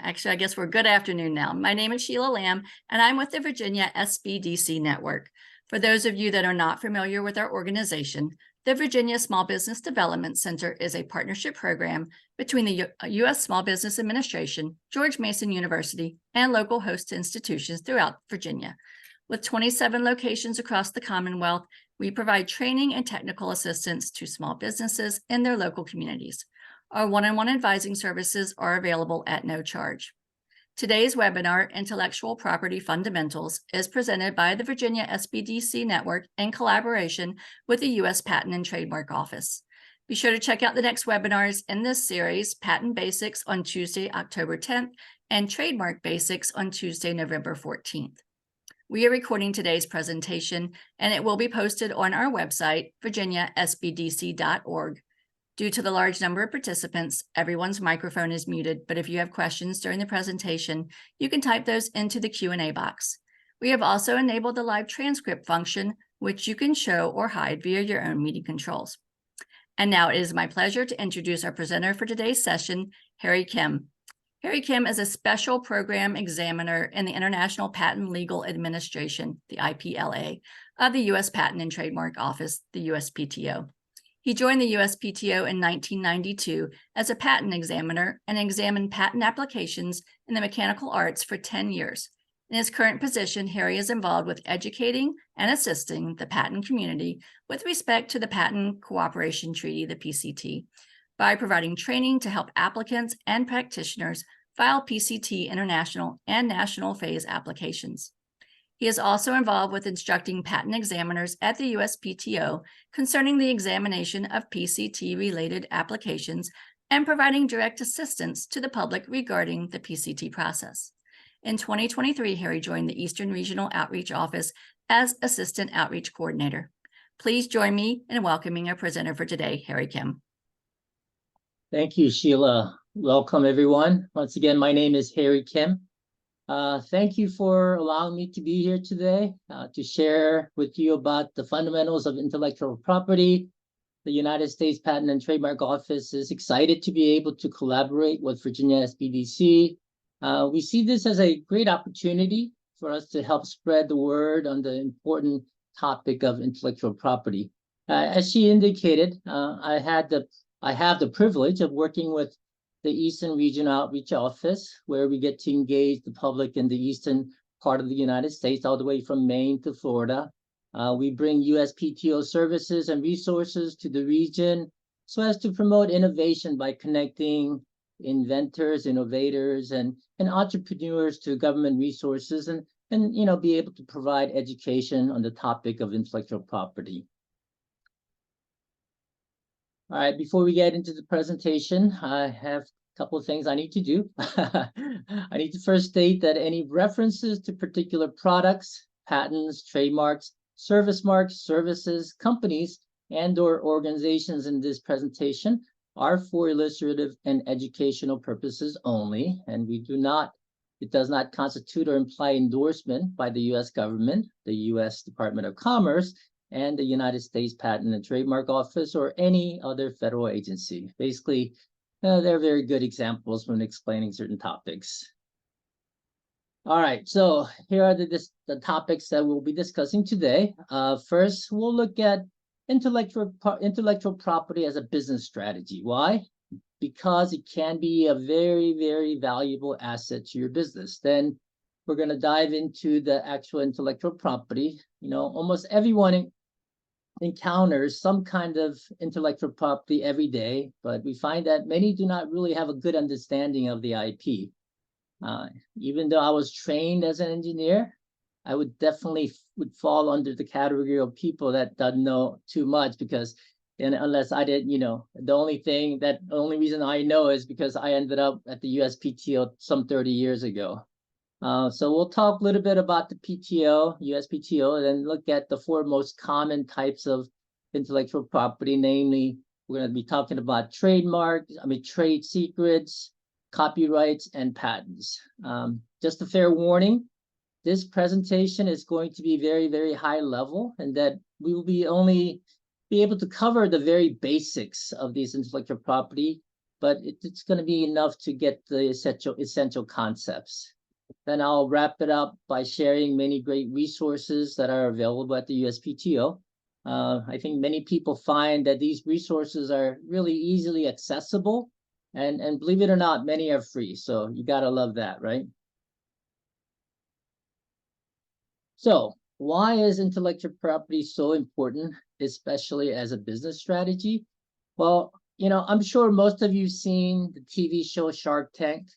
Actually, I guess we're good afternoon now. My name is Sheila Lamb, and I'm with the Virginia SBDC Network. For those of you that are not familiar with our organization, the Virginia Small Business Development Center is a partnership program between the U.S. Small Business Administration, George Mason University, and local host institutions throughout Virginia. With 27 locations across the Commonwealth, we provide training and technical assistance to small businesses in their local communities. Our one-on-one advising services are available at no charge. Today's webinar, Intellectual Property Fundamentals, is presented by the Virginia SBDC Network in collaboration with the U.S. Patent and Trademark Office. Be sure to check out the next webinars in this series, Patent Basics on Tuesday, October 10th, and Trademark Basics on Tuesday, November 14th. We are recording today's presentation, and it will be posted on our website, virginiasbdc.org. Due to the large number of participants, everyone's microphone is muted, but if you have questions during the presentation, you can type those into the Q&A box. We have also enabled the live transcript function, which you can show or hide via your own meeting controls. And now it is my pleasure to introduce our presenter for today's session, Harry Kim. Harry Kim is a special program examiner in the International Patent Legal Administration, the IPLA, of the U.S. Patent and Trademark Office, the USPTO. He joined the USPTO in 1992 as a patent examiner and examined patent applications in the mechanical arts for 10 years. In his current position, Harry is involved with educating and assisting the patent community with respect to the Patent Cooperation Treaty, the PCT, by providing training to help applicants and practitioners file PCT international and national phase applications. He is also involved with instructing patent examiners at the USPTO concerning the examination of PCT-related applications and providing direct assistance to the public regarding the PCT process. In 2023, Harry joined the Eastern Regional Outreach Office as Assistant Outreach Coordinator. Please join me in welcoming our presenter for today, Harry Kim. Thank you, Sheila. Welcome, everyone. Once again, my name is Harry Kim. Thank you for allowing me to be here today to share with you about the fundamentals of intellectual property. The United States Patent and Trademark Office is excited to be able to collaborate with Virginia SBDC. We see this as a great opportunity for us to help spread the word on the important topic of intellectual property. As she indicated, I have the privilege of working with the Eastern Regional Outreach Office, where we get to engage the public in the eastern part of the United States, all the way from Maine to Florida. We bring USPTO services and resources to the region so as to promote innovation by connecting inventors, innovators, and entrepreneurs to government resources and be able to provide education on the topic of intellectual property. All right, before we get into the presentation, I have a couple of things I need to do. I need to first state that any references to particular products, patents, trademarks, service marks, services, companies, and/or organizations in this presentation are for illustrative and educational purposes only, and it does not constitute or imply endorsement by the U.S. government, the U.S. Department of Commerce, and the United States Patent and Trademark Office, or any other federal agency. Basically, they're very good examples when explaining certain topics. All right, so here are the topics that we'll be discussing today. First, we'll look at intellectual property as a business strategy. Why? Because it can be a very, very valuable asset to your business. Then we're going to dive into the actual intellectual property. Almost everyone encounters some kind of intellectual property every day, but we find that many do not really have a good understanding of the IP. Even though I was trained as an engineer, I would definitely fall under the category of people that don't know too much, because unless I did, the only reason I know is because I ended up at the USPTO some 30 years ago. So we'll talk a little bit about the USPTO, and then look at the four most common types of intellectual property. Namely, we're going to be talking about trade secrets, copyrights, and patents. Just a fair warning, this presentation is going to be very, very high level, and that we will only be able to cover the very basics of these intellectual property. but it's going to be enough to get the essential concepts. Then I'll wrap it up by sharing many great resources that are available at the USPTO. I think many people find that these resources are really easily accessible, and believe it or not, many are free. So you gotta love that, right? So why is intellectual property so important, especially as a business strategy? Well, I'm sure most of you've seen the TV show Shark Tank.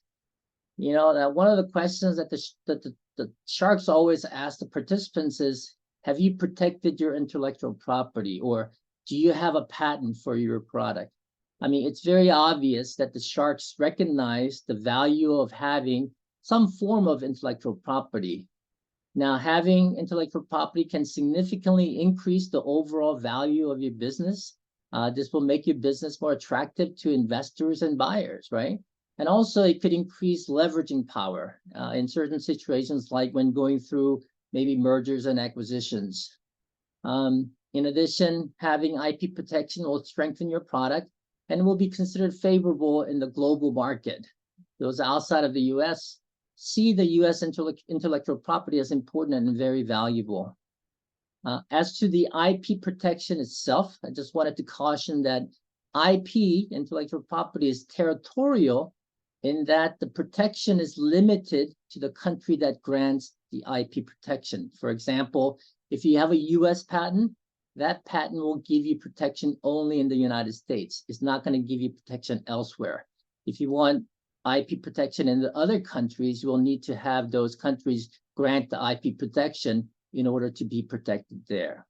That one of the questions that the sharks always ask the participants is, have you protected your intellectual property, or do you have a patent for your product? I mean, it's very obvious that the sharks recognize the value of having some form of intellectual property. Now, having intellectual property can significantly increase the overall value of your business. This will make your business more attractive to investors and buyers, right? And also, it could increase leveraging power in certain situations, like when going through maybe mergers and acquisitions. In addition, having IP protection will strengthen your product and will be considered favorable in the global market. Those outside of the US see the US intellectual property as important and very valuable. As to the IP protection itself, I just wanted to caution that IP, intellectual property, is territorial in that the protection is limited to the country that grants the IP protection. For example, if you have a US patent, that patent will give you protection only in the United States. It's not going to give you protection elsewhere. If you want IP protection in the other countries, you will need to have those countries grant the IP protection in order to be protected there.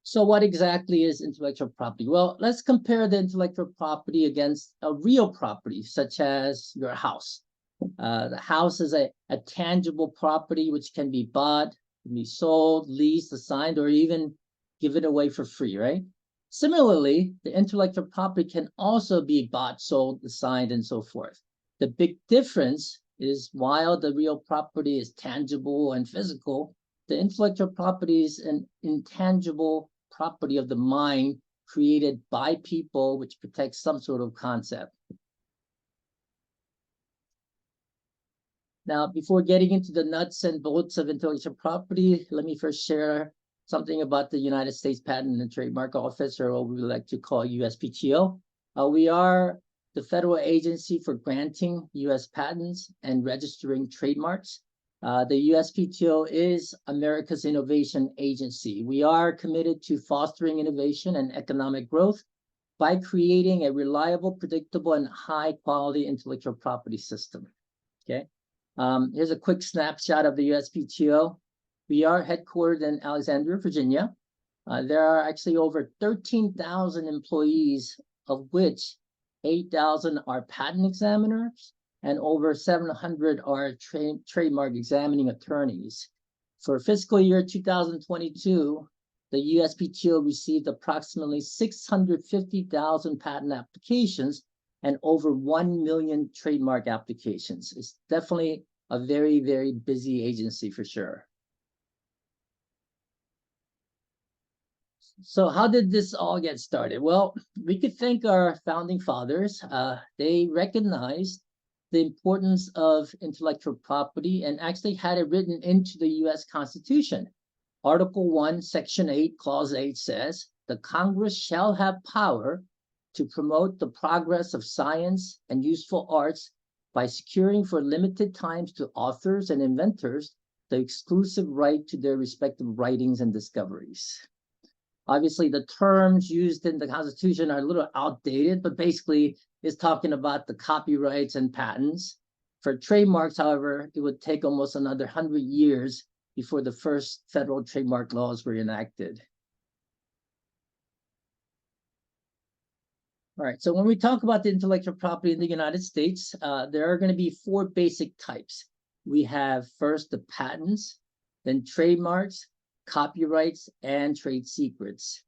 So what exactly is intellectual property? Well, let's compare the intellectual property against a real property, such as your house. The house is a tangible property which can be bought, can be sold, leased, assigned, or even given away for free, right? Similarly, the intellectual property can also be bought, sold, assigned, and so forth. The big difference is while the real property is tangible and physical, the intellectual property is an intangible property of the mind created by people, which protects some sort of concept. Now, before getting into the nuts and bolts of intellectual property, let me first share something about the United States Patent and Trademark Office, or what we like to call USPTO. We are the federal agency for granting US patents and registering trademarks. The USPTO is America's innovation agency. We are committed to fostering innovation and economic growth by creating a reliable, predictable, and high-quality intellectual property system. Okay. Here's a quick snapshot of the USPTO. We are headquartered in Alexandria, Virginia. There are actually over 13,000 employees, of which 8,000 are patent examiners and over 700 are trademark examining attorneys. For fiscal year 2022, the USPTO received approximately 650,000 patent applications and over 1 million trademark applications. It's definitely a very, very busy agency for sure. So how did this all get started? Well, we could thank our founding fathers. They recognized the importance of intellectual property and actually had it written into the US Constitution. Article 1, Section 8, Clause 8 says, "The Congress shall have power to promote the progress of science and useful arts by securing for limited times to authors and inventors the exclusive right to their respective writings and discoveries." Obviously, the terms used in the Constitution are a little outdated, but basically it's talking about the copyrights and patents. For trademarks, however, it would take almost another 100 years before the first federal trademark laws were enacted. All right, so when we talk about the intellectual property in the United States, there are going to be 4 basic types. We have first the patents, then trademarks, copyrights, and trade secrets.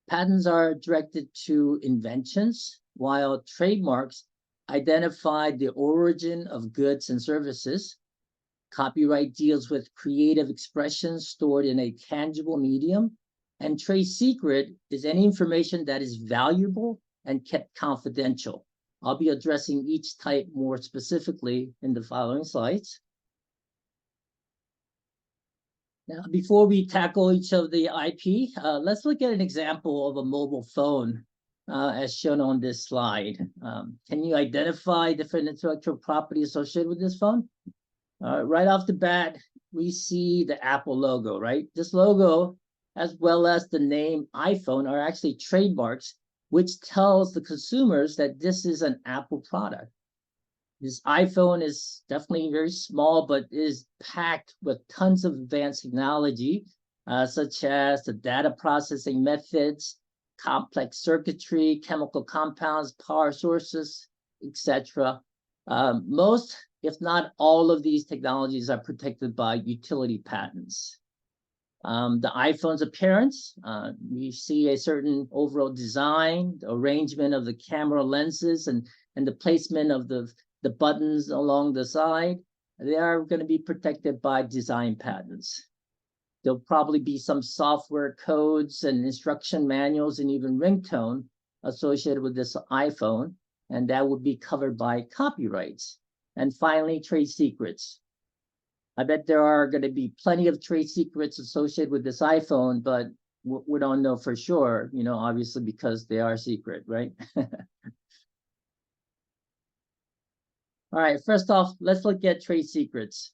Patents are directed to inventions, while trademarks identify the origin of goods and services. Copyright deals with creative expressions stored in a tangible medium, And trade secret is any information that is valuable and kept confidential. I'll be addressing each type more specifically in the following slides. Now, before we tackle each of the IP, let's look at an example of a mobile phone as shown on this slide. Can you identify different intellectual property associated with this phone? Right off the bat, we see the Apple logo, right? This logo, as well as the name iPhone, are actually trademarks, which tells the consumers that this is an Apple product. This iPhone is definitely very small, but is packed with tons of advanced technology, such as the data processing methods, complex circuitry, chemical compounds, power sources, etc. Most, if not all of these technologies are protected by utility patents. The iPhone's appearance, we see a certain overall design, the arrangement of the camera lenses, and the placement of the buttons along the side. They are going to be protected by design patents. There'll probably be some software codes and instruction manuals and even ringtone associated with this iPhone, and that would be covered by copyrights. And finally, trade secrets. I bet there are going to be plenty of trade secrets associated with this iPhone, but we don't know for sure, you know, obviously because they are secret, right? All right, first off, let's look at trade secrets.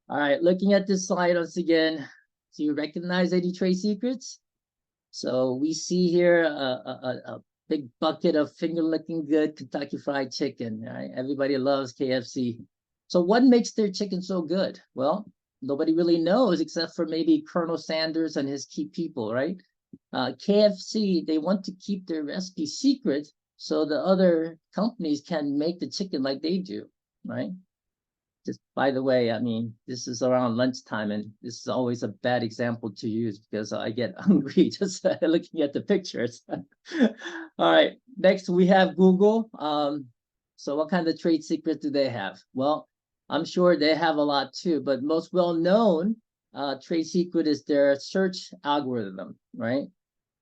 All right, looking at this slide once again, do you recognize any trade secrets? So we see here a big bucket of finger-licking good Kentucky Fried Chicken, right? Everybody loves KFC. So what makes their chicken so good? Well, nobody really knows except for maybe Colonel Sanders and his key people, right? KFC, they want to keep their recipe secret so the other companies can make the chicken like they do, right? Just by the way, I mean, this is around lunchtime, and this is always a bad example to use because I get hungry just looking at the pictures. All right, next we have Google. So what kind of trade secret do they have? Well, I'm sure they have a lot too, but most well-known trade secret is their search algorithm, right?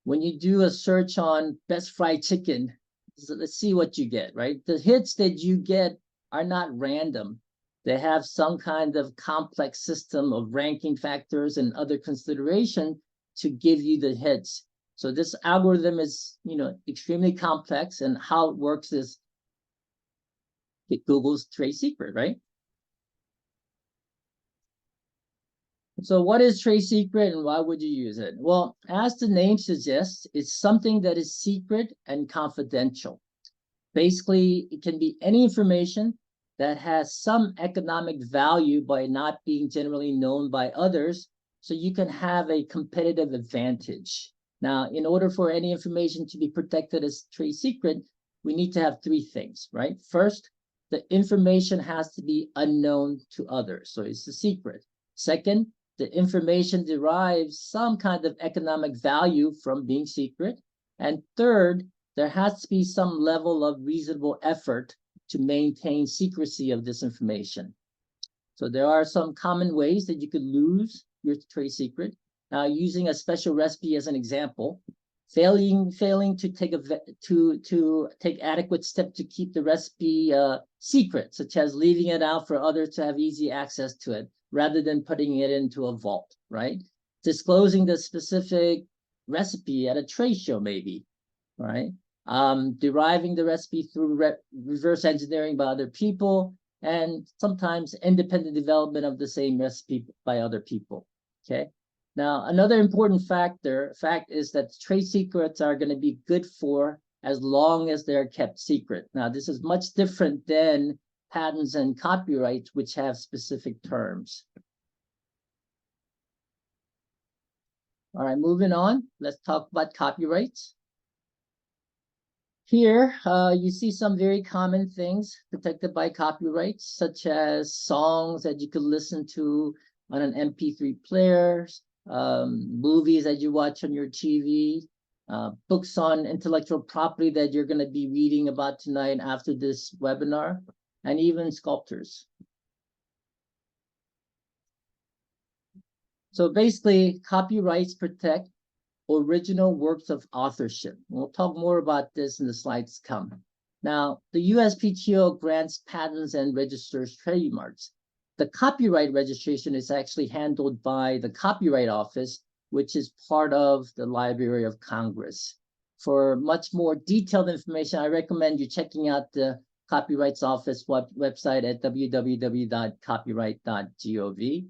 When you do a search on best fried chicken, so let's see what you get, right? The hits that you get are not random. They have some kind of complex system of ranking factors and other consideration to give you the hits. So this algorithm is, you know, extremely complex, and how it works is Google's trade secret, right? So what is trade secret and why would you use it? Well, as the name suggests, it's something that is secret and confidential. Basically, it can be any information that has some economic value by not being generally known by others, so you can have a competitive advantage. Now, in order for any information to be protected as trade secret, we need to have three things, right? First, the information has to be unknown to others, so it's a secret. Second, the information derives some kind of economic value from being secret. And third, there has to be some level of reasonable effort to maintain secrecy of this information. So there are some common ways that you could lose your trade secret. Now, using a special recipe as an example, failing to take adequate steps to keep the recipe secret, such as leaving it out for others to have easy access to it, rather than putting it into a vault, right? Disclosing the specific recipe at a trade show, maybe, right? Deriving the recipe through reverse engineering by other people, and sometimes independent development of the same recipe by other people, okay? Now, another important fact is that trade secrets are going to be good for as long as they're kept secret. Now, this is much different than patents and copyrights, which have specific terms. All right, moving on, let's talk about copyrights. Here, you see some very common things protected by copyrights, such as songs that you could listen to on an MP3 player, movies that you watch on your TV, books on intellectual property that you're going to be reading about tonight after this webinar, and even sculptors. So basically, copyrights protect original works of authorship. We'll talk more about this in the slides to come. Now, the USPTO grants patents and registers trademarks. The copyright registration is actually handled by the Copyright Office, which is part of the Library of Congress. For much more detailed information, I recommend you checking out the Copyrights Office website at www.copyright.gov.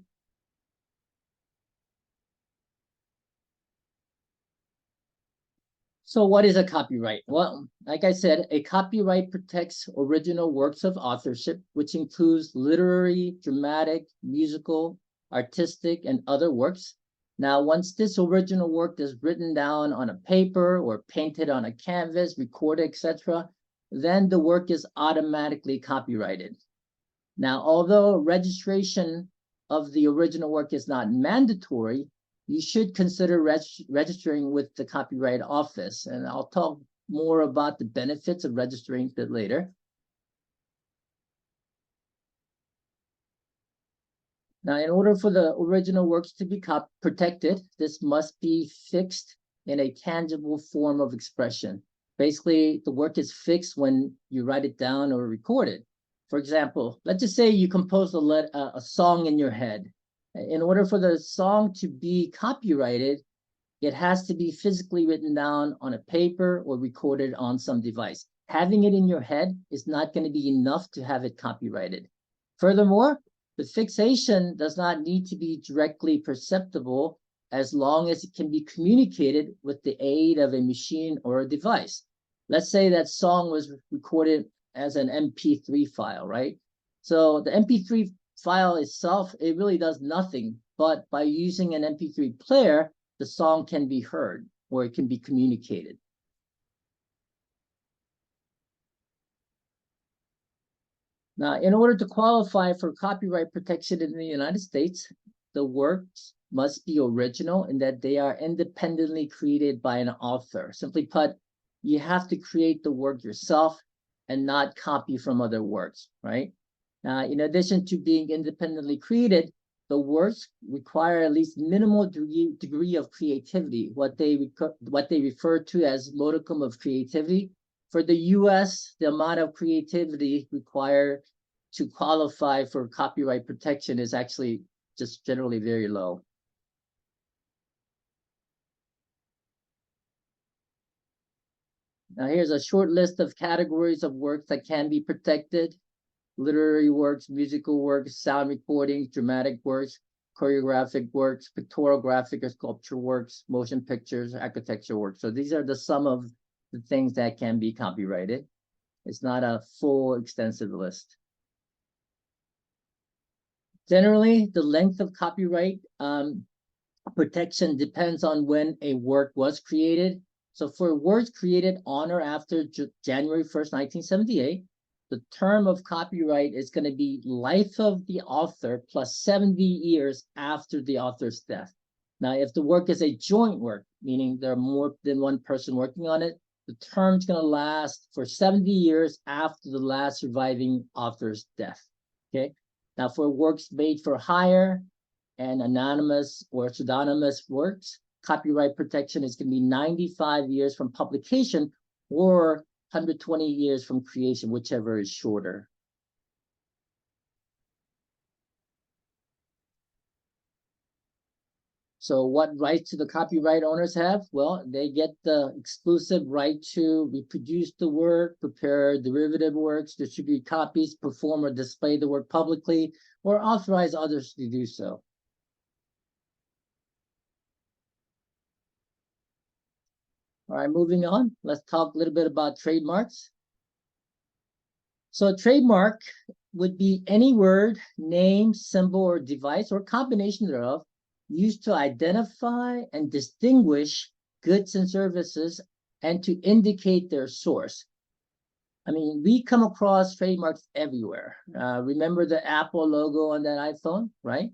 So what is a copyright? Well, like I said, a copyright protects original works of authorship, which includes literary, dramatic, musical, artistic, and other works. Now, once this original work is written down on a paper or painted on a canvas, recorded, etc., then the work is automatically copyrighted. Now, although registration of the original work is not mandatory, you should consider registering with the Copyright Office. And I'll talk more about the benefits of registering a bit later. Now, in order for the original works to be protected, this must be fixed in a tangible form of expression. Basically, the work is fixed when you write it down or record it. For example, let's just say you compose a song in your head. In order for the song to be copyrighted, it has to be physically written down on a paper or recorded on some device. Having it in your head is not going to be enough to have it copyrighted. Furthermore, the fixation does not need to be directly perceptible as long as it can be communicated with the aid of a machine or a device. Let's say that song was recorded as an MP3 file, right? So the MP3 file itself, it really does nothing, but by using an MP3 player, the song can be heard or it can be communicated. Now, in order to qualify for copyright protection in the United States, the works must be original in that they are independently created by an author. Simply put, you have to create the work yourself and not copy from other works, right? In addition to being independently created, the works require at least minimal degree of creativity, what they refer to as modicum of creativity. For the US, the amount of creativity required to qualify for copyright protection is actually just generally very low. Now here's a short list of categories of works that can be protected: literary works, musical works, sound recordings, dramatic works, choreographic works, pictorial, graphic, or sculpture works, motion pictures, architecture works. So these are the sum of the things that can be copyrighted. It's not a full extensive list. Generally, the length of copyright protection depends on when a work was created. So for works created on or after January 1st, 1978, the term of copyright is going to be life of the author plus 70 years after the author's death. Now, if the work is a joint work, meaning there are more than one person working on it, the term's going to last for 70 years after the last surviving author's death. Okay. Now, for works made for hire and anonymous or pseudonymous works, copyright protection is going to be 95 years from publication or 120 years from creation, whichever is shorter. So what rights do the copyright owners have? Well, they get the exclusive right to reproduce the work, prepare derivative works, distribute copies, perform or display the work publicly, or authorize others to do so. All right, moving on. Let's talk a little bit about trademarks. So a trademark would be any word, name, symbol, or device, or combination thereof, used to identify and distinguish goods and services and to indicate their source. I mean, we come across trademarks everywhere. Remember the Apple logo on that iPhone, right?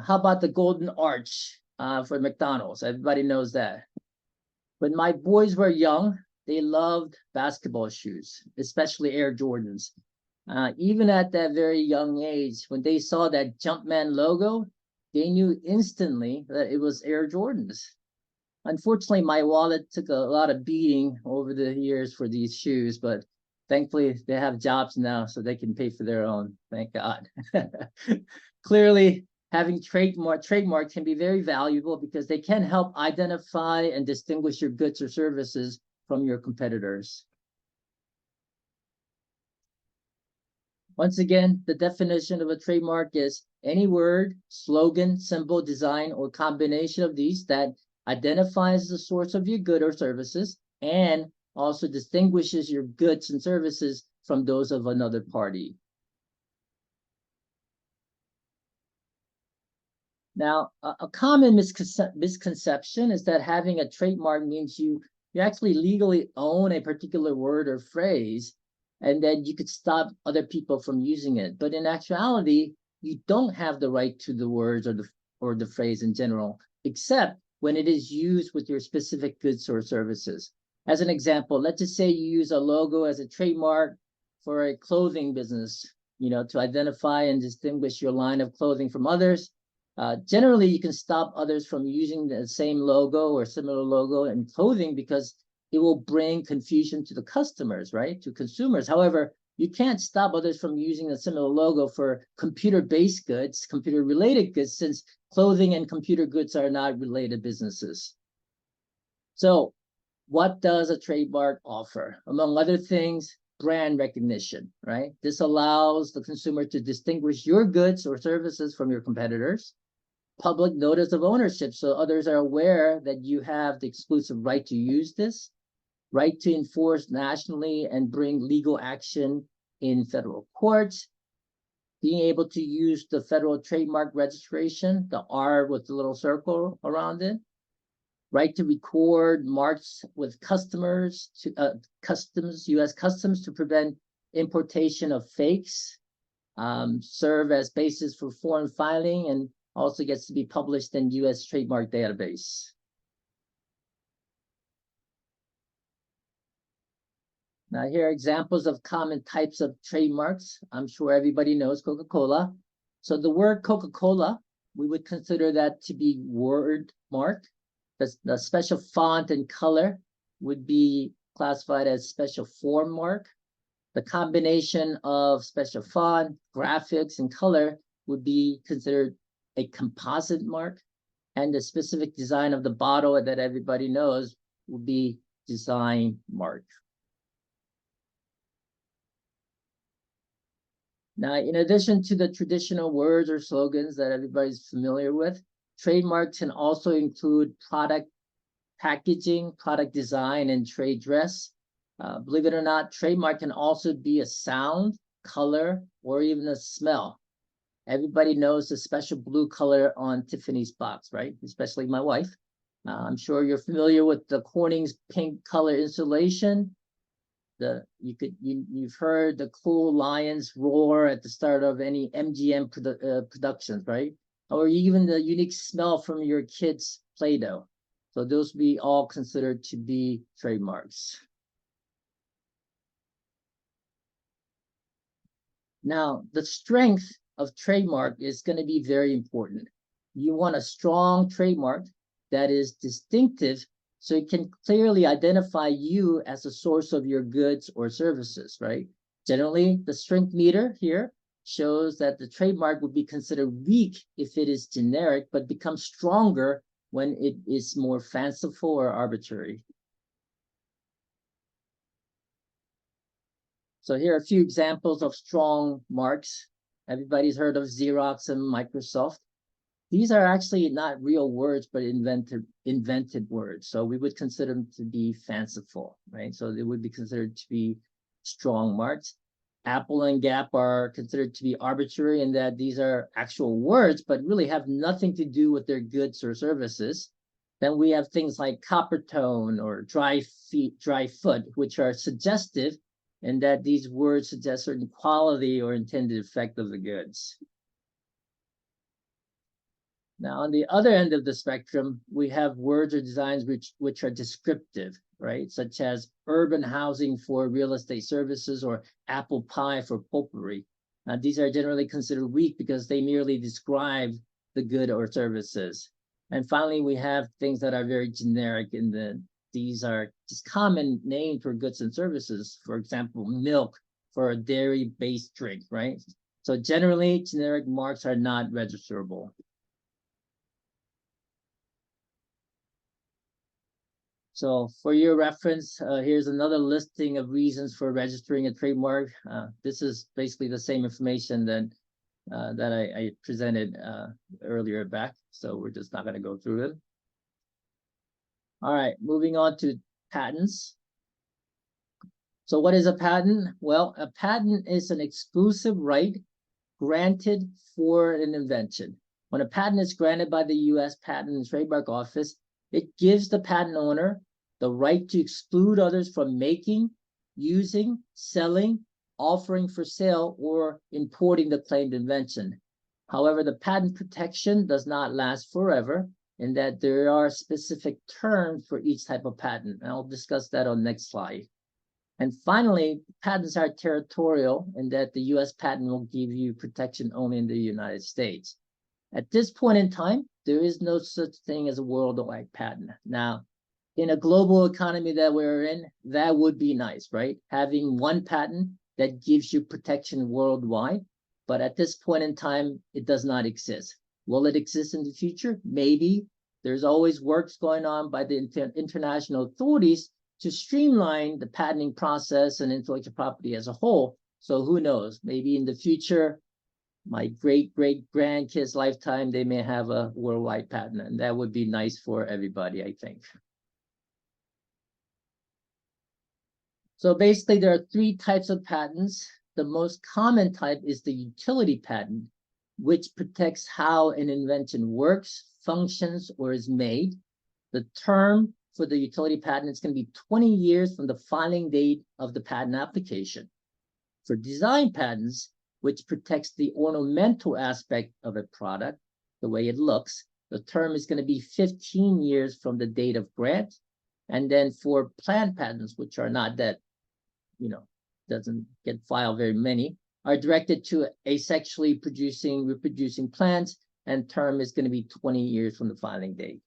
How about the golden arch for McDonald's? Everybody knows that. When my boys were young, they loved basketball shoes, especially Air Jordans. Even at that very young age, when they saw that Jumpman logo, they knew instantly that it was Air Jordans. Unfortunately, my wallet took a lot of beating over the years for these shoes, but thankfully they have jobs now so they can pay for their own. Thank God. Clearly, having trademark can be very valuable because they can help identify and distinguish your goods or services from your competitors. Once again, the definition of a trademark is any word, slogan, symbol, design, or combination of these that identifies the source of your good or services and also distinguishes your goods and services from those of another party. Now, a common misconception is that having a trademark means you actually legally own a particular word or phrase, and that you could stop other people from using it. But in actuality, you don't have the right to the words or the phrase in general, except when it is used with your specific goods or services. As an example, let's just say you use a logo as a trademark for a clothing business, to identify and distinguish your line of clothing from others. Generally, you can stop others from using the same logo or similar logo in clothing because it will bring confusion to the customers, right? To consumers. However, you can't stop others from using a similar logo for computer-based goods, computer-related goods, since clothing and computer goods are not related businesses. So what does a trademark offer? Among other things, brand recognition, right? This allows the consumer to distinguish your goods or services from your competitors. Public notice of ownership, so others are aware that you have the exclusive right to use this, right to enforce nationally and bring legal action in federal courts, being able to use the federal trademark registration, the R with the little circle around it, right to record marks with customers, U.S. Customs to prevent importation of fakes, serve as basis for foreign filing, and also gets to be published in U.S. trademark database. Now here are examples of common types of trademarks. I'm sure everybody knows Coca-Cola. So the word Coca-Cola, we would consider that to be word mark. The special font and color would be classified as special form mark. The combination of special font, graphics, and color would be considered a composite mark, and the specific design of the bottle that everybody knows would be design mark. Now, in addition to the traditional words or slogans that everybody's familiar with, trademarks can also include product packaging, product design, and trade dress. Believe it or not, trademark can also be a sound, color, or even a smell. Everybody knows the special blue color on Tiffany's box, right? Especially my wife. I'm sure you're familiar with the Corning's pink color insulation. You've heard the cool lions roar at the start of any MGM productions, right? Or even the unique smell from your kids' Play-Doh. So those be all considered to be trademarks. Now, the strength of trademark is going to be very important. You want a strong trademark that is distinctive so it can clearly identify you as a source of your goods or services, right? Generally, the strength meter here shows that the trademark would be considered weak if it is generic, but becomes stronger when it is more fanciful or arbitrary. So here are a few examples of strong marks. Everybody's heard of Xerox and Microsoft. These are actually not real words, but invented words. So we would consider them to be fanciful, right? So they would be considered to be strong marks. Apple and Gap are considered to be arbitrary in that these are actual words, but really have nothing to do with their goods or services. Then we have things like Coppertone or Dry Foot, which are suggestive in that these words suggest certain quality or intended effect of the goods. Now, on the other end of the spectrum, we have words or designs which are descriptive, right? Such as urban housing for real estate services or apple pie for potpourri. These are generally considered weak because they merely describe the good or services. And finally, we have things that are very generic these are just common names for goods and services. For example, milk for a dairy-based drink, right? So generally, generic marks are not registerable. So for your reference, here's another listing of reasons for registering a trademark. This is basically the same information that I presented earlier back. So we're just not going to go through it. All right, moving on to patents. So what is a patent? Well, a patent is an exclusive right granted for an invention. When a patent is granted by the U.S. Patent and Trademark Office, it gives the patent owner the right to exclude others from making, using, selling, offering for sale, or importing the claimed invention. However, the patent protection does not last forever, in that there are specific terms for each type of patent. And I'll discuss that on the next slide. And finally, patents are territorial in that the U.S. patent will give you protection only in the United States. At this point in time, there is no such thing as a worldwide patent. Now, in a global economy that we're in, that would be nice, right? Having one patent that gives you protection worldwide. But at this point in time, it does not exist. Will it exist in the future? Maybe. There's always works going on by the international authorities to streamline the patenting process and intellectual property as a whole. So who knows? Maybe in the future, my great-great-grandkids' lifetime, they may have a worldwide patent, and that would be nice for everybody, I think. So basically, there are three types of patents. The most common type is the utility patent, which protects how an invention works, functions, or is made. The term for the utility patent is going to be 20 years from the filing date of the patent application. For design patents, which protects the ornamental aspect of a product, the way it looks, the term is going to be 15 years from the date of grant. And then for plant patents, which are not that, doesn't get filed very many, are directed to asexually reproducing plants, and term is going to be 20 years from the filing date.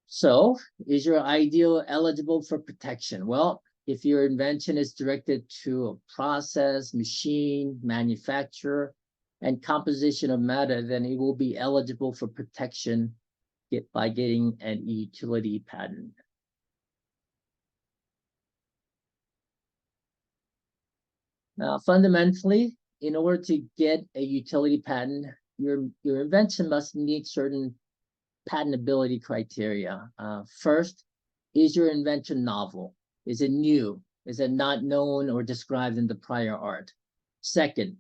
So, is your ideal eligible for protection? Well, if your invention is directed to a process, machine, manufacturer, and composition of matter, then it will be eligible for protection by getting an utility patent. Now, fundamentally, in order to get a utility patent, your invention must meet certain patentability criteria. First, is your invention novel? Is it new? Is it not known or described in the prior art? Second,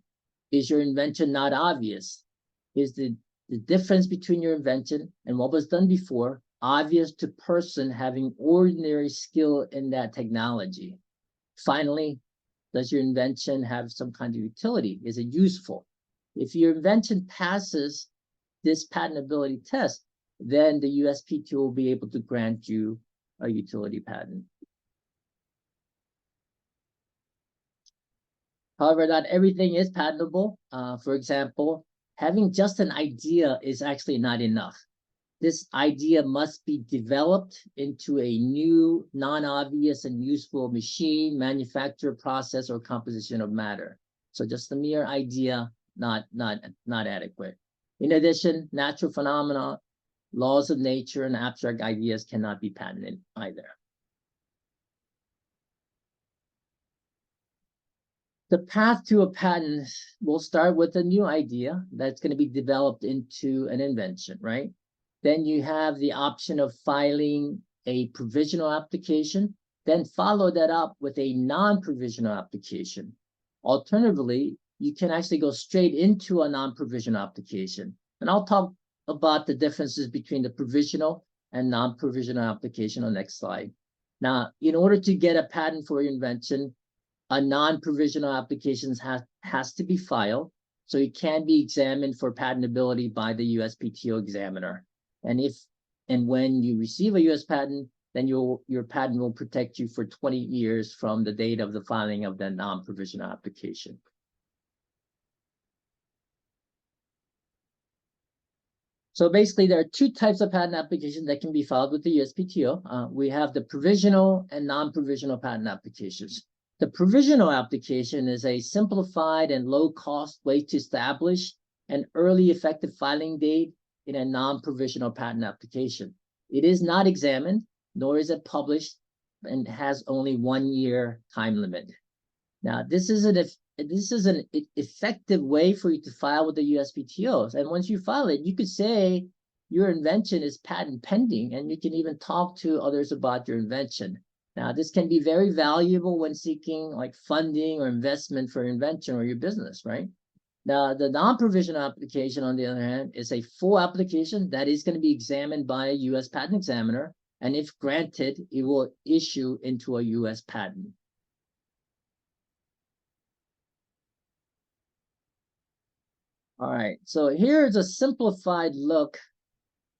is your invention not obvious? Is the difference between your invention and what was done before obvious to person having ordinary skill in that technology? Finally, does your invention have some kind of utility? Is it useful? If your invention passes this patentability test, then the USPTO will be able to grant you a utility patent. However, not everything is patentable. For example, having just an idea is actually not enough. This idea must be developed into a new, non-obvious and useful machine, manufacture, process, or composition of matter. So just the mere idea, not adequate. In addition, natural phenomena, laws of nature, and abstract ideas cannot be patented either. The path to a patent will start with a new idea that's going to be developed into an invention, right? Then you have the option of filing a provisional application, then follow that up with a non-provisional application. Alternatively, you can actually go straight into a non-provisional application. And I'll talk about the differences between the provisional and non-provisional application on the next slide. Now, in order to get a patent for your invention, a non-provisional application has to be filed, so it can be examined for patentability by the USPTO examiner. And when you receive a US patent, then your patent will protect you for 20 years from the date of the filing of the non-provisional application. So basically, there are two types of patent applications that can be filed with the USPTO. We have the provisional and non-provisional patent applications. The provisional application is a simplified and low-cost way to establish an early effective filing date in a non-provisional patent application. It is not examined, nor is it published, and has only 1 year time limit. Now, this is an effective way for you to file with the USPTO. And once you file it, you could say your invention is patent pending, and you can even talk to others about your invention. Now, this can be very valuable when seeking like funding or investment for your invention or your business, right? Now, the non-provisional application, on the other hand, is a full application that is going to be examined by a U.S. patent examiner. And if granted, it will issue into a U.S. patent. All right, so here's a simplified look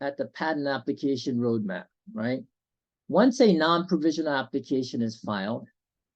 at the patent application roadmap, right? Once a non-provisional application is filed,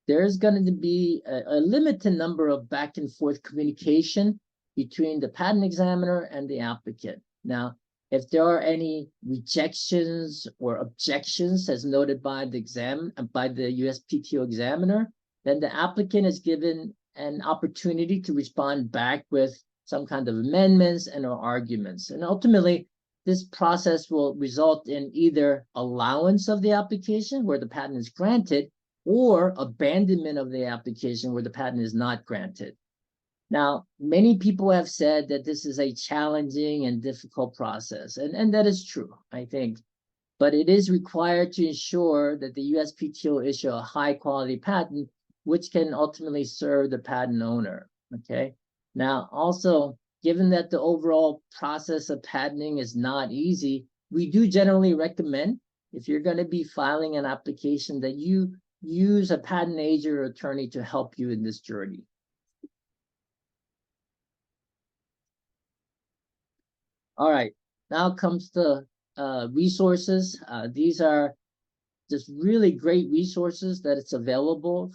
there's going to be a limited number of back and forth communication between the patent examiner and the applicant. Now, if there are any rejections or objections as noted by the USPTO examiner, then the applicant is given an opportunity to respond back with some kind of amendments and or arguments. And ultimately, this process will result in either allowance of the application where the patent is granted, or abandonment of the application where the patent is not granted. Now, many people have said that this is a challenging and difficult process, and that is true, I think. But it is required to ensure that the USPTO issue a high quality patent, which can ultimately serve the patent owner, okay? Now, also, given that the overall process of patenting is not easy, we do generally recommend, if you're going to be filing an application, that you use a patent agent or attorney to help you in this journey. All right, now comes the resources. These are just really great resources that it's available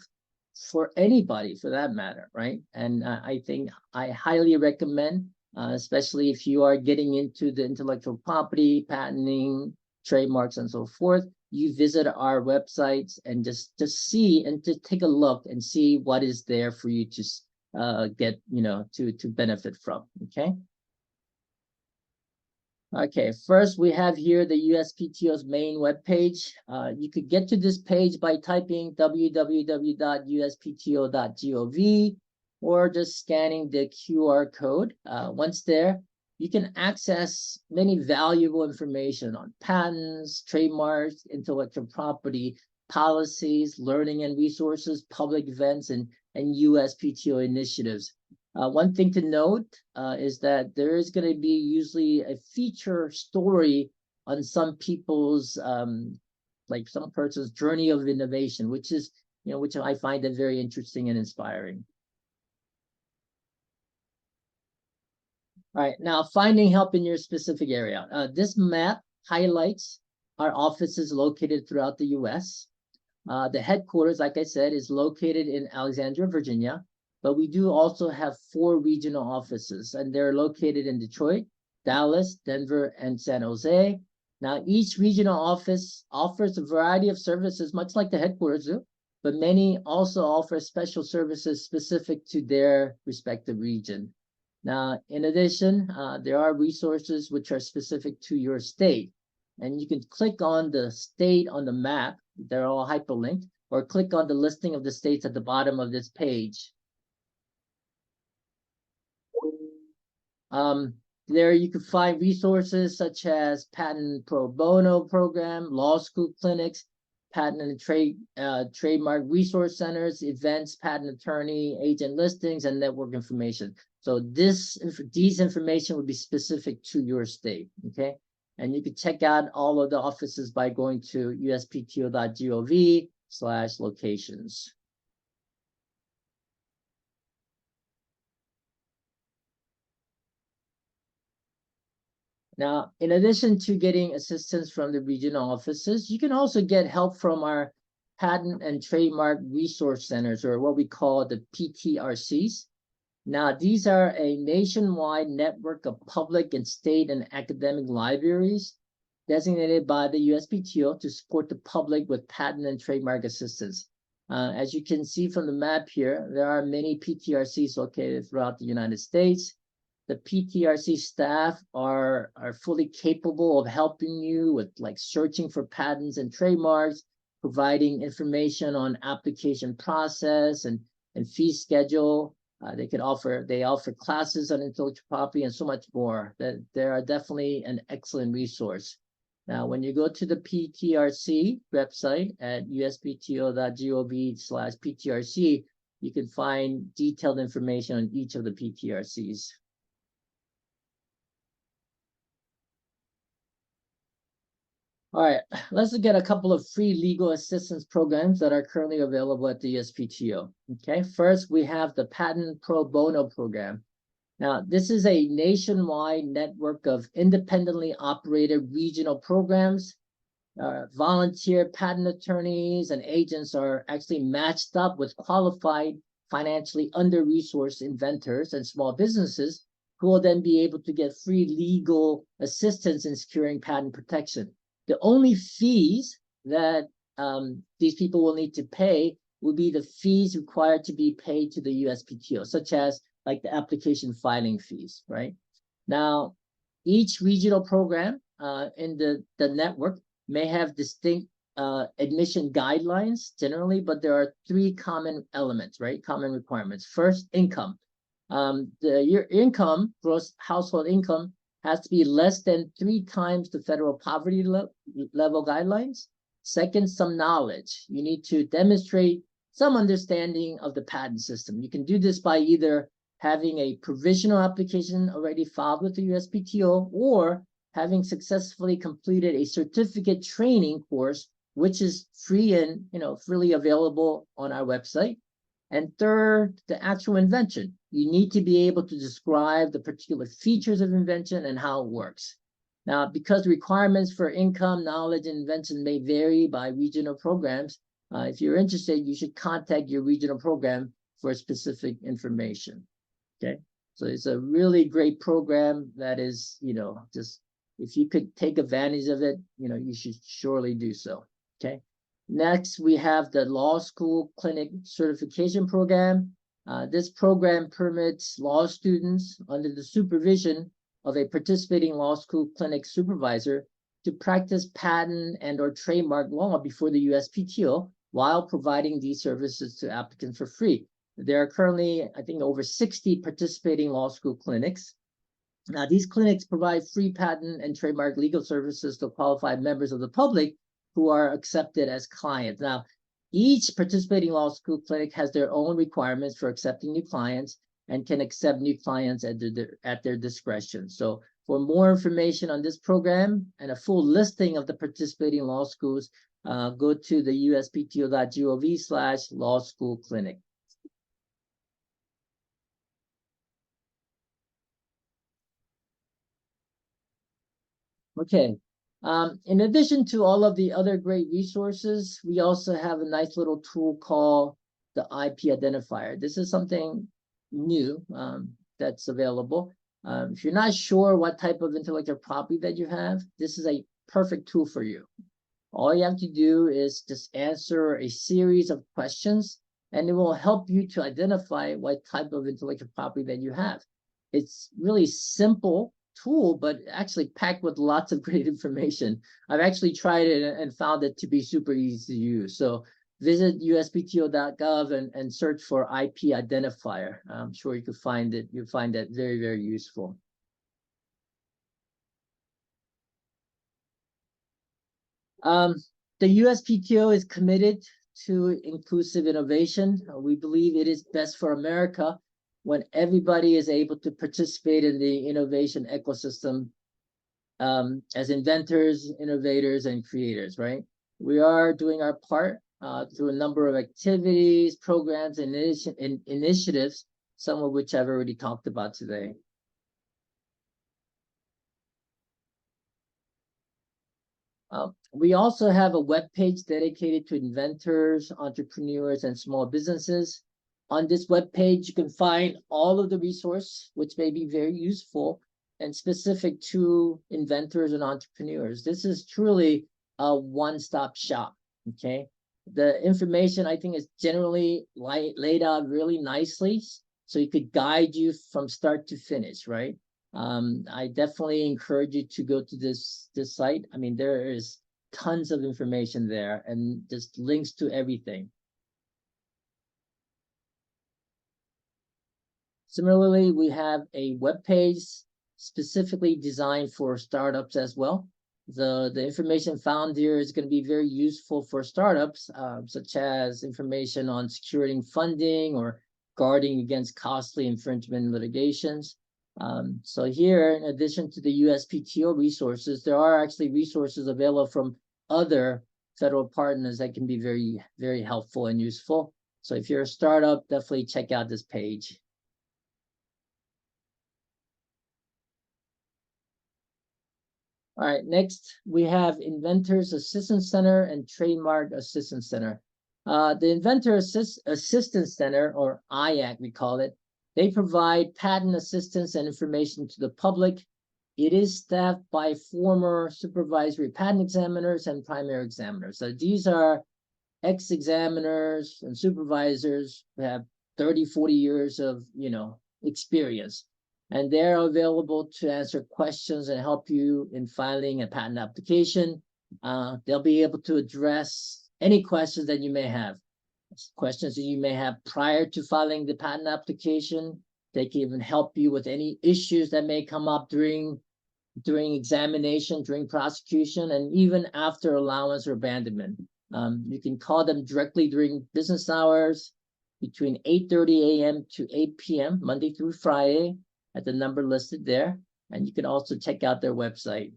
for anybody, for that matter, right? And I think I highly recommend, especially if you are getting into the intellectual property, patenting, trademarks, and so forth, you visit our websites and just see and just take a look and see what is there for you to get, to benefit from, okay? Okay, first we have here the USPTO's main webpage. You could get to this page by typing www.uspto.gov or just scanning the QR code. Once there, you can access many valuable information on patents, trademarks, intellectual property, policies, learning and resources, public events, and USPTO initiatives. One thing to note is that there is going to be usually a feature story on some people's, like some person's journey of innovation, which is, which I find it very interesting and inspiring. All right, now finding help in your specific area. This map highlights our offices located throughout the U.S. The headquarters, like I said, is located in Alexandria, Virginia. But we do also have 4 regional offices, and they're located in Detroit, Dallas, Denver, and San Jose. Now, each regional office offers a variety of services, much like the headquarters do, but many also offer special services specific to their respective region. Now, in addition, there are resources which are specific to your state, and you can click on the state on the map. They're all hyperlinked, or click on the listing of the states at the bottom of this page. There you can find resources such as patent pro bono program, law school clinics, patent and trademark resource centers, events, patent attorney, agent listings, and network information. So these information would be specific to your state, okay? And you can check out all of the offices by going to uspto.gov/locations. Now, in addition to getting assistance from the regional offices, you can also get help from our patent and trademark resource centers, or what we call the PTRCs. Now, these are a nationwide network of public and state and academic libraries designated by the USPTO to support the public with patent and trademark assistance. As you can see from the map here, there are many PTRCs located throughout the United States. The PTRC staff are fully capable of helping you with like searching for patents and trademarks, providing information on application process and fee schedule. They offer classes on intellectual property and so much more. That they are definitely an excellent resource. Now, when you go to the PTRC website at uspto.gov/PTRC, you can find detailed information on each of the PTRCs. All right, let's look at a couple of free legal assistance programs that are currently available at the USPTO. Okay, first we have the Patent Pro Bono program. Now, this is a nationwide network of independently operated regional programs. Volunteer patent attorneys and agents are actually matched up with qualified, financially under-resourced inventors and small businesses who will then be able to get free legal assistance in securing patent protection. The only fees that these people will need to pay will be the fees required to be paid to the USPTO, such as like the application filing fees, right? Now, each regional program in the network may have distinct admission guidelines generally, but there are three common elements, right? Common requirements. First, income. Your income, gross household income, has to be less than 3 times the federal poverty level guidelines. Second, some knowledge. You need to demonstrate some understanding of the patent system. You can do this by either having a provisional application already filed with the USPTO or having successfully completed a certificate training course, which is free and freely available on our website. And third, the actual invention. You need to be able to describe the particular features of invention and how it works. Now, because requirements for income, knowledge, and invention may vary by regional programs, if you're interested, you should contact your regional program for specific information. Okay, so it's a really great program that is, just if you could take advantage of it, you should surely do so. Okay. Next, we have the Law School Clinic Certification Program. This program permits law students under the supervision of a participating law school clinic supervisor to practice patent and/or trademark law before the USPTO while providing these services to applicants for free. There are currently, I think, over 60 participating law school clinics. Now, these clinics provide free patent and trademark legal services to qualified members of the public who are accepted as clients. Now, each participating law school clinic has their own requirements for accepting new clients and can accept new clients at their discretion. So for more information on this program and a full listing of the participating law schools, go to the uspto.gov/law school clinic. Okay. In addition to all of the other great resources, we also have a nice little tool called the IP identifier. This is something new that's available. If you're not sure what type of intellectual property that you have, this is a perfect tool for you. All you have to do is just answer a series of questions, and it will help you to identify what type of intellectual property that you have. It's really simple tool, but actually packed with lots of great information. I've actually tried it and found it to be super easy to use. So visit uspto.gov and search for IP identifier. I'm sure you could find it. You'll find that very, very useful. The USPTO is committed to inclusive innovation. We believe it is best for America when everybody is able to participate in the innovation ecosystem as inventors, innovators, and creators, right? We are doing our part through a number of activities, programs, and initiatives, some of which I've already talked about today. We also have a webpage dedicated to inventors, entrepreneurs, and small businesses. On this web page, you can find all of the resource, which may be very useful and specific to inventors and entrepreneurs. This is truly a one-stop shop, okay? The information, I think, is generally laid out really nicely, so it could guide you from start to finish, right? I definitely encourage you to go to this site. I mean, there is tons of information there and just links to everything. Similarly, we have a web page specifically designed for startups as well. The information found here is going to be very useful for startups, such as information on securing funding or guarding against costly infringement litigations. So here, in addition to the USPTO resources, there are actually resources available from other federal partners that can be very, very helpful and useful. So if you're a startup, definitely check out this page. All right, next we have Inventors Assistance Center and Trademark Assistance Center. The Inventor Assistance Center, or IAC we call it, they provide patent assistance and information to the public. It is staffed by former supervisory patent examiners and primary examiners. So these are ex-examiners and supervisors who have 30, 40 years of, experience. And they're available to answer questions and help you in filing a patent application. They'll be able to address any questions that you may have. Questions that you may have prior to filing the patent application. They can even help you with any issues that may come up during examination, during prosecution, and even after allowance or abandonment. You can call them directly during business hours between 8:30 a.m. to 8 p.m., Monday through Friday, at the number listed there. And you can also check out their website.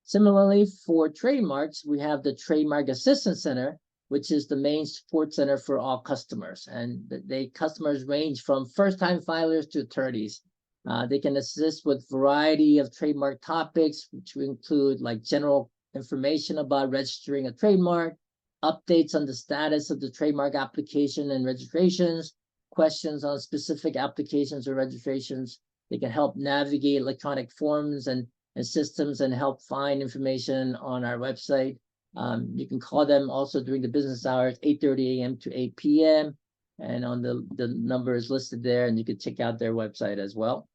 Similarly, for trademarks, we have the Trademark Assistance Center, which is the main support center for all customers. And customers range from first-time filers to attorneys. They can assist with a variety of trademark topics, which include like general information about registering a trademark, updates on the status of the trademark application and registrations, questions on specific applications or registrations. They can help navigate electronic forms and systems and help find information on our website. You can call them also during the business hours, 8:30 a.m. to 8 p.m. And on the number is listed there, and you can check out their website as well.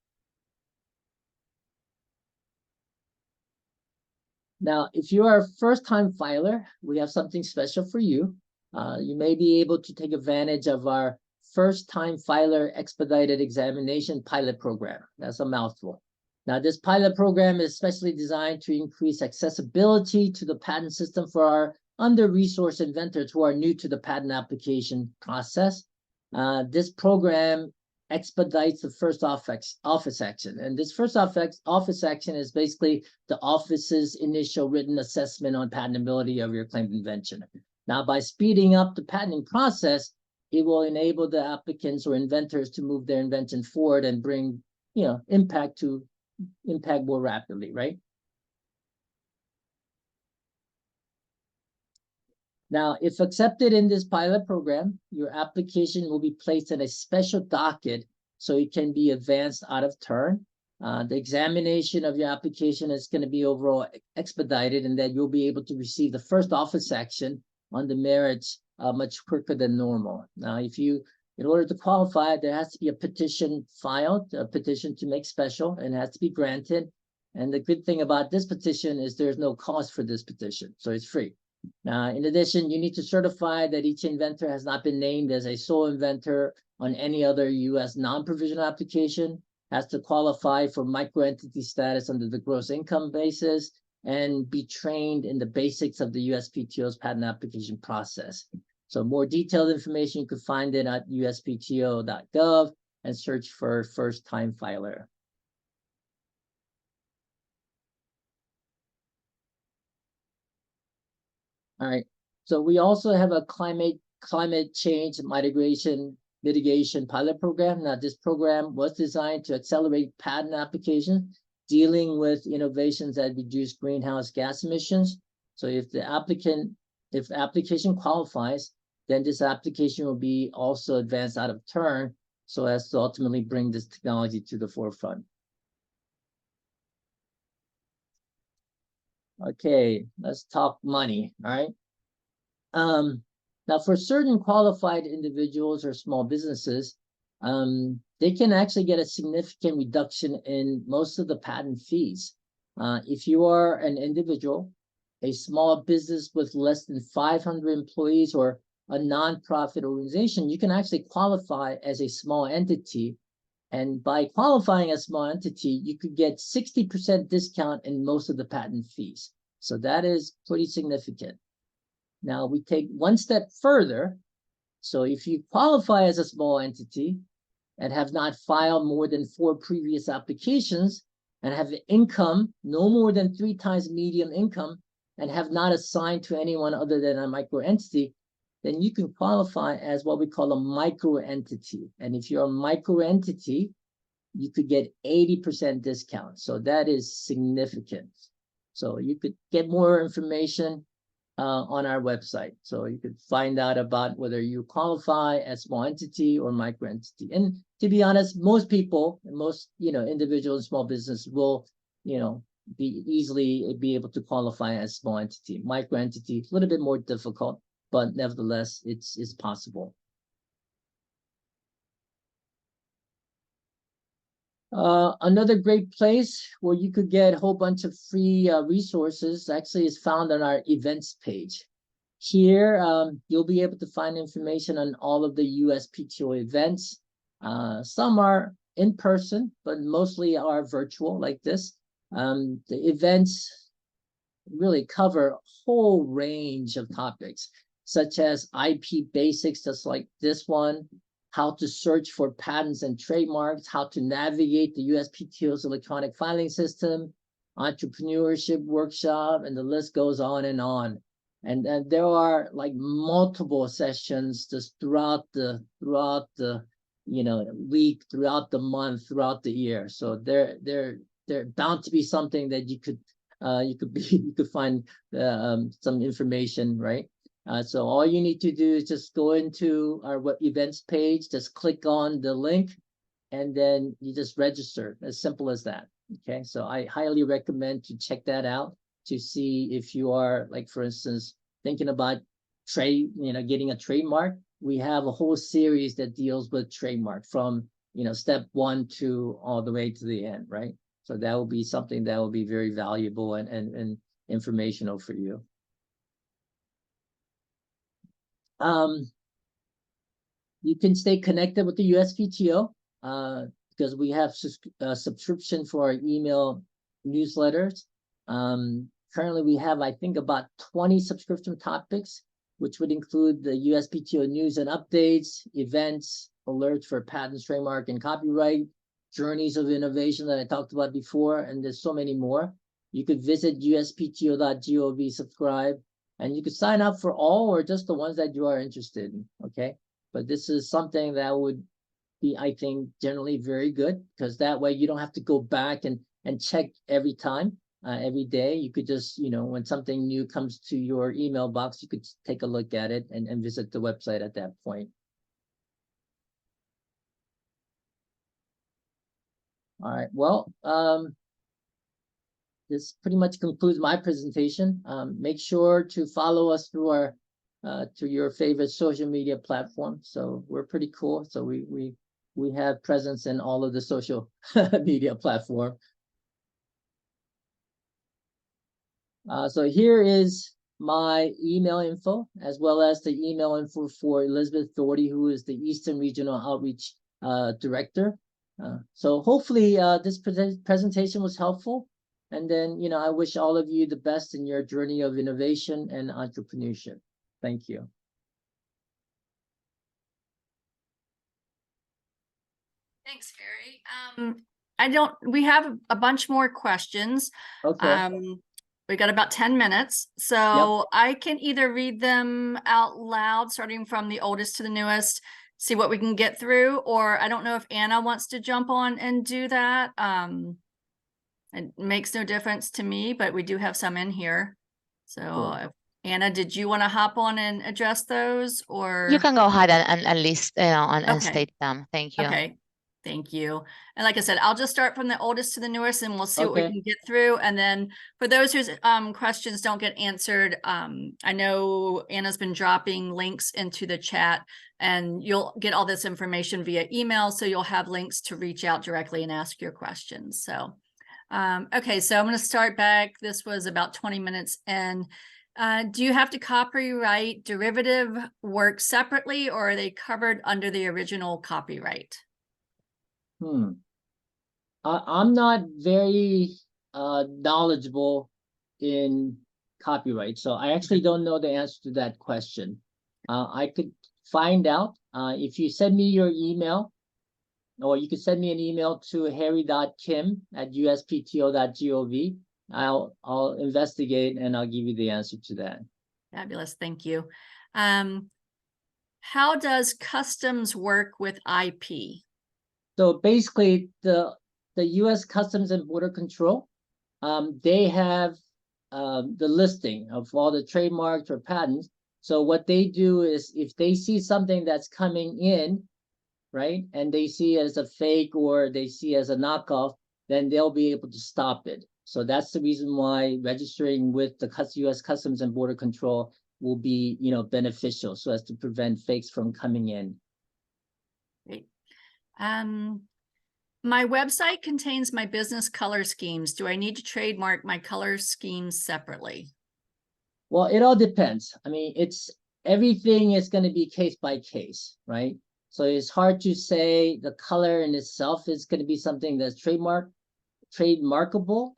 Now, if you are a first-time filer, we have something special for you. You may be able to take advantage of our first-time filer expedited examination pilot program. That's a mouthful. Now, this pilot program is specially designed to increase accessibility to the patent system for our under-resourced inventors who are new to the patent application process. This program expedites the first office action. And this first office action is basically the office's initial written assessment on patentability of your claimed invention. Now, by speeding up the patenting process, it will enable the applicants or inventors to move their invention forward and bring, impact more rapidly, right? Now, if accepted in this pilot program, your application will be placed in a special docket so it can be advanced out of turn. The examination of your application is going to be overall expedited, and that you'll be able to receive the first office action on the merits much quicker than normal. Now, in order to qualify, there has to be a petition filed, a petition to make special, and it has to be granted. And the good thing about this petition is there's no cost for this petition, so it's free. Now, in addition, you need to certify that each inventor has not been named as a sole inventor on any other U.S. non-provisional application, has to qualify for microentity status under the gross income basis, and be trained in the basics of the USPTO's patent application process. So more detailed information, you can find it at uspto.gov and search for first-time filer. All right, so we also have a climate change mitigation pilot program. Now, this program was designed to accelerate patent applications dealing with innovations that reduce greenhouse gas emissions. So if the application qualifies, then this application will be also advanced out of turn so as to ultimately bring this technology to the forefront. Okay, let's talk money, all right? Now, for certain qualified individuals or small businesses, they can actually get a significant reduction in most of the patent fees. If you are an individual, a small business with less than 500 employees, or a nonprofit organization, you can actually qualify as a small entity. And by qualifying as a small entity, you could get 60% discount in most of the patent fees. So that is pretty significant. Now we take one step further. So if you qualify as a small entity and have not filed more than 4 previous applications and have income no more than 3 times median income and have not assigned to anyone other than a micro entity, then you can qualify as what we call a micro entity. And if you're a micro entity, you could get 80% discount. So that is significant. So you could get more information on our website. So you could find out about whether you qualify as small entity or micro entity. And to be honest, most people, most, individuals and small business will, be easily be able to qualify as small entity. Micro entity, a little bit more difficult, but nevertheless, it's possible. Another great place where you could get a whole bunch of free resources actually is found on our events page. Here, you'll be able to find information on all of the USPTO events. Some are in person, but mostly are virtual like this. The events really cover a whole range of topics, such as IP basics, just like this one, how to search for patents and trademarks, how to navigate the USPTO's electronic filing system, entrepreneurship workshop, and the list goes on and on. And there are like multiple sessions just throughout the week, throughout the month, throughout the year. So they're bound to be something that you could find some information, right? So all you need to do is just go into our web events page, just click on the link, and then you just register. As simple as that. Okay, so I highly recommend to check that out to see if you are, like, for instance, thinking about getting a trademark. We have a whole series that deals with trademark from, step 1 to all the way to the end, right? So that will be something that will be very valuable and informational for you. You can stay connected with the USPTO because we have a subscription for our email newsletters. Currently, we have, I think, about 20 subscription topics, which would include the USPTO news and updates, events, alerts for patents, trademark, and copyright, journeys of innovation that I talked about before, and there's so many more. You could visit uspto.gov, subscribe, and you could sign up for all or just the ones that you are interested in, okay? But this is something that would be, I think, generally very good, because that way you don't have to go back and check every time, every day. You could just, when something new comes to your email box, you could take a look at it and visit the website at that point. All right, well, this pretty much concludes my presentation. Make sure to follow us through our to your favorite social media platform. So we're pretty cool. So we have presence in all of the social media platform. So here is my email info, as well as the email info for Elizabeth Doherty, who is the Eastern Regional Outreach Director. So hopefully this presentation was helpful. And then, I wish all of you the best in your journey of innovation and entrepreneurship. Thank you. Thanks, Gary. We have a bunch more questions. Okay. We got about 10 minutes. So I can either read them out loud, starting from the oldest to the newest, see what we can get through, or I don't know if Anna wants to jump on and do that. It makes no difference to me, but we do have some in here. So Sure. Anna, did you want to hop on and address those You or? can go ahead and list, and Okay. state them. Thank you. Okay, thank you. And like I said, I'll just start from the oldest to the newest and we'll see what we Okay. can get through. And then for those whose questions don't get answered, I know Anna's been dropping links into the chat and you'll get all this information via email. So you'll have links to reach out directly and ask your questions. So, okay, so I'm going to start back. This was about 20 minutes in. Do you have to copyright derivative work separately or are they covered under the original copyright? I'm not very knowledgeable in copyright, so I actually don't know the answer to that question. I could find out if you send me your email, or you could send me an email to harry.kim@uspto.gov. I'll investigate and I'll give you the answer to that. Fabulous, thank you. How does customs work with IP? So basically, the U.S. Customs and Border Control, they have the listing of all the trademarks or patents. So what they do is if they see something that's coming in, right, and they see it as a fake or they see it as a knockoff, then they'll be able to stop it. So that's the reason why registering with the U.S. Customs and Border Control will be, beneficial, so as to prevent fakes from coming in. Great. My website contains my business color schemes. Do I need to trademark my color schemes separately? Well, it all depends. I mean, everything is going to be case by case, right? So it's hard to say the color in itself is going to be something that's trademarkable.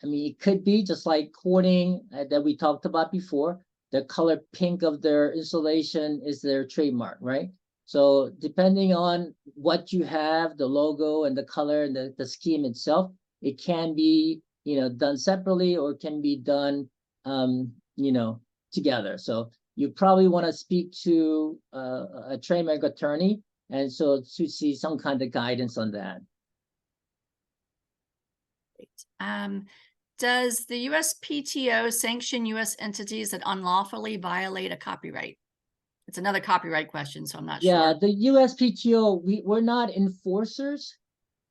I mean, it could be just like Corning that we talked about before. The color pink of their installation is their trademark, right? So depending on what you have, the logo and the color and the scheme itself, it can be, done separately or can be done, together. So you probably want to speak to a trademark attorney, and so to see some kind of guidance on that. Does the USPTO sanction U.S. entities that unlawfully violate a copyright? It's another copyright question, so I'm not sure. Yeah, the USPTO, we're not enforcers,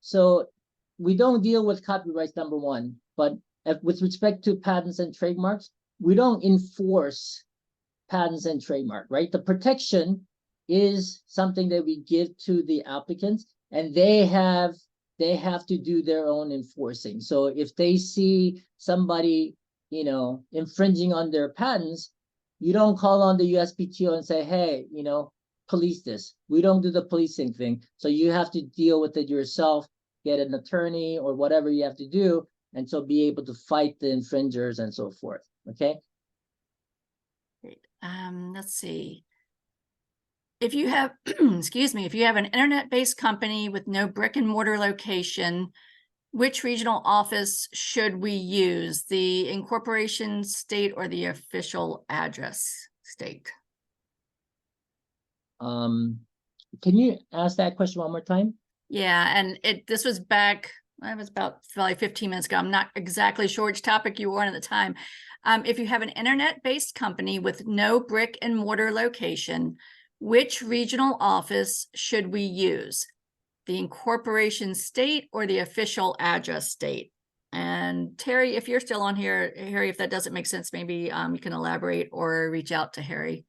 so we don't deal with copyrights, number one. But with respect to patents and trademarks, we don't enforce patents and trademark, right? The protection is something that we give to the applicants, and they have to do their own enforcing. So if they see somebody, infringing on their patents, you don't call on the USPTO and say, hey, police this. We don't do the policing thing. So you have to deal with it yourself, get an attorney or whatever you have to do, and so be able to fight the infringers and so forth. Okay. Great. Let's see. If you have, excuse me, if you have an internet-based company with no brick and mortar location, which regional office should we use? The incorporation state or the official address state? Can you ask that question one more time? Yeah, and this was back, it was about probably 15 minutes ago. I'm not exactly sure which topic you were on at the time. If you have an internet-based company with no brick and mortar location, which regional office should we use? The incorporation state or the official address state? And Terry, if you're still on here, Harry, if that doesn't make sense, maybe you can elaborate or reach out to Harry.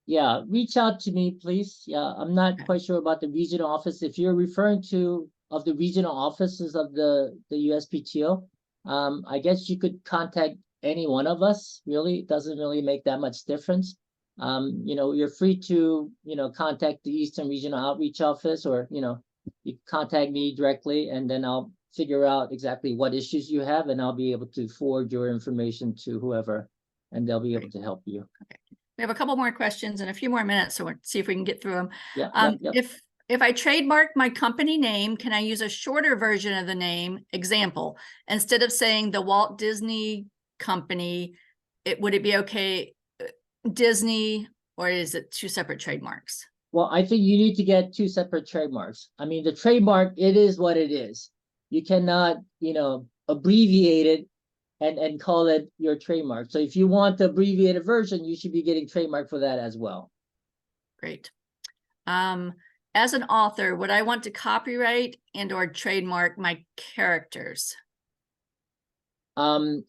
Yeah, reach out to me, please. Yeah, I'm not quite sure about the regional office. If you're referring to of the regional offices of the USPTO, I guess you could contact any one of us. Really, it doesn't really make that much difference. You're free to, contact the Eastern Regional Outreach Office, or, you contact me directly, and then I'll figure out exactly what issues you have, and I'll be able to forward your information to whoever, and they'll be able to help you. Okay. We have a couple more questions and a few more minutes, so we'll see if we can get through them. Yeah. If I trademark my company name, can I use a shorter version of the name? Example, instead of saying the Walt Disney Company, would it be okay, Disney, or is it two separate trademarks? Well, I think you need to get two separate trademarks. I mean, the trademark, it is what it is. You cannot, abbreviate it and call it your trademark. So if you want the abbreviated version, you should be getting trademark for that as well. Great. As an author, would I want to copyright and or trademark my characters? It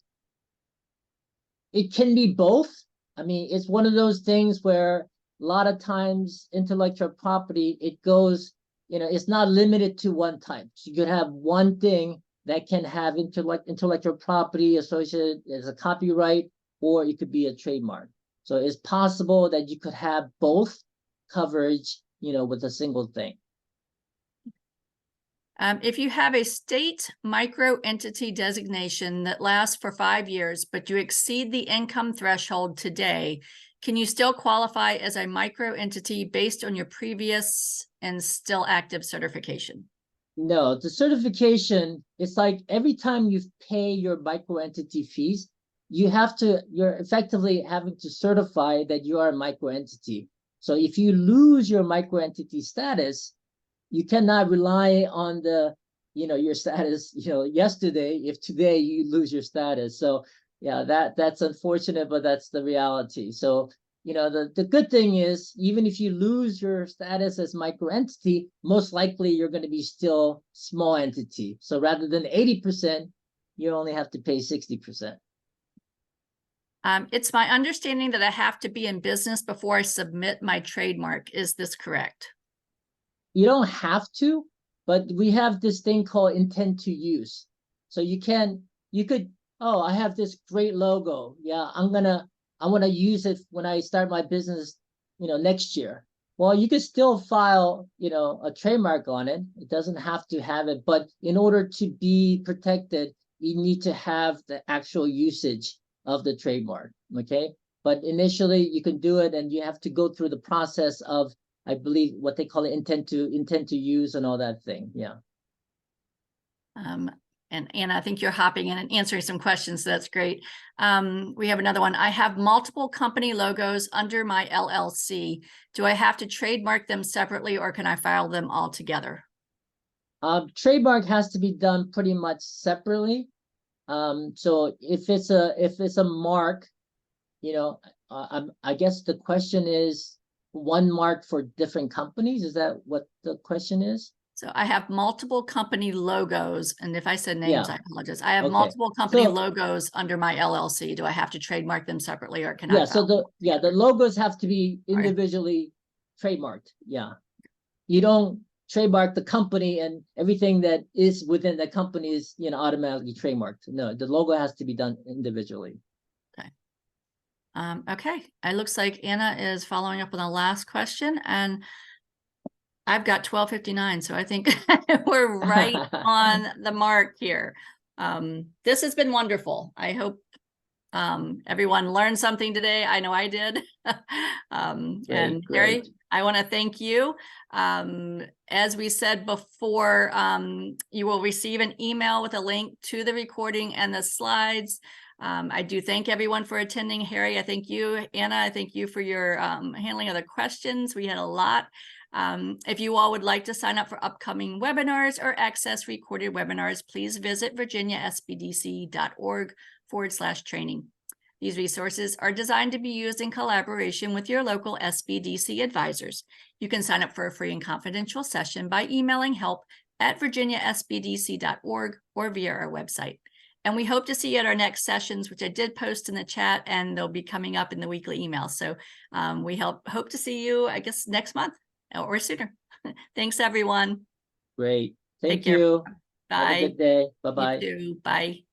can be both. I mean, it's one of those things where a lot of times intellectual property, it goes, it's not limited to one type. So you could have one thing that can have intellectual property associated as a copyright, or it could be a trademark. So it's possible that you could have both coverage, with a single thing. If you have a state micro entity designation that lasts for 5 years, but you exceed the income threshold today, can you still qualify as a micro entity based on your previous and still active certification? No, the certification, it's like every time you pay your micro entity fees, you're effectively having to certify that you are a micro entity. So if you lose your micro entity status, you cannot rely on your status, yesterday, if today you lose your status. So yeah, that's unfortunate, but that's the reality. So, the good thing is, even if you lose your status as micro entity, most likely you're going to be still small entity. So rather than 80%, you only have to pay 60%. It's my understanding that I have to be in business before I submit my trademark. Is this correct? You don't have to, but we have this thing called intent to use. So you could, oh, I have this great logo. Yeah, I want to use it when I start my business, next year. Well, you could still file, a trademark on it. It doesn't have to have it, but in order to be protected, you need to have the actual usage of the trademark, okay? But initially you can do it, and you have to go through the process of, I believe, what they call it, intent to use and all that thing. Yeah. And Anna, I think you're hopping in and answering some questions. So that's great. We have another one. I have multiple company logos under my LLC. Do I have to trademark them separately, or can I file them all together? Trademark has to be done pretty much separately. So if it's a mark, I guess the question is, one mark for different companies? Is that what the question is? So I have multiple company logos, and if I said names, Yeah. I apologize. I have Okay. multiple company logos under my LLC. Do I have to trademark them separately, or can I? So the logos have to be individually trademarked. Yeah. You don't trademark the company and everything that is within the company is, automatically trademarked. No, the logo has to be done individually. Okay, it looks like Anna is following up on the last question, and I've got 12:59, so I think we're right on the mark here. This has been wonderful. I hope everyone learned something today. I know I did. Great. Harry, I want to thank you. As we said before, you will receive an email with a link to the recording and the slides. I do thank everyone for attending. Harry, I thank you. Anna, I thank you for your handling of the questions. We had a lot. If you all would like to sign up for upcoming webinars or access recorded webinars, please visit virginiaspdc.org/training. These resources are designed to be used in collaboration with your local SBDC advisors. You can sign up for a free and confidential session by emailing help@virginiaspdc.org or via our website. And we hope to see you at our next sessions, which I did post in the chat, and they'll be coming up in the weekly email. So we hope to see you, I guess, next month or sooner. Thanks, everyone. Great. Thank Take care. you. Bye. Have a good day. Bye-bye. You too. Bye.